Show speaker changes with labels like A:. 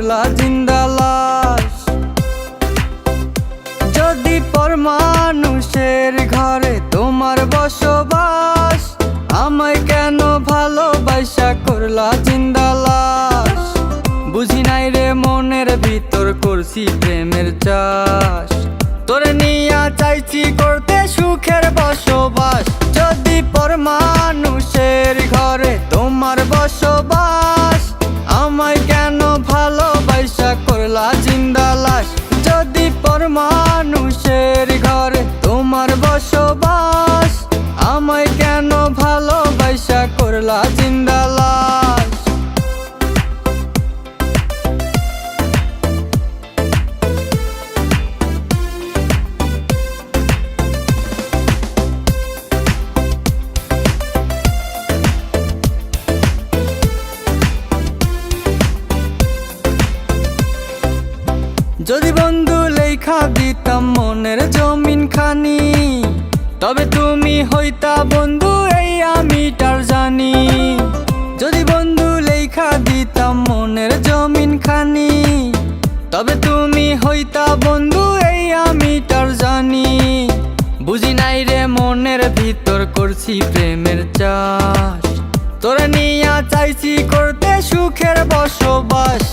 A: করলা জিন্দা লাশ। যদি পর মানুষের ঘরে তোমার বসবাস, আমায় কেন ভালোবাসা করলা জিন্দা লাশ। বুঝি নাই রে মনের ভিতর করছি প্রেমের চাষ, তোরে নিয়া চাইছি করতে সুখের বসবাস। যদি পর মানুষের ঘরে তোমার বসবাস, আমায় কেন ভালোবাসা করলা জিন্দা লাশ। যদি পর মানুষের ঘরে তোমার বসবাস, আমায় কেন ভালোবাসা করলা জিন্দা লাশ। যদি বন্ধু লেখা দিতাম মনের জমিন খানি, তবে তুমি হইতা বন্ধু এই আমি তার জানি। যদি বন্ধু লেখা দিতাম মনের জমিন খানি, তবে তুমি হইতা বন্ধু এই আমি তার জানি। বুঝি নাই রে মনের ভিতর করছি প্রেমের চাষ, তোরে নিয়া চাইছি করতে সুখের বসবাস।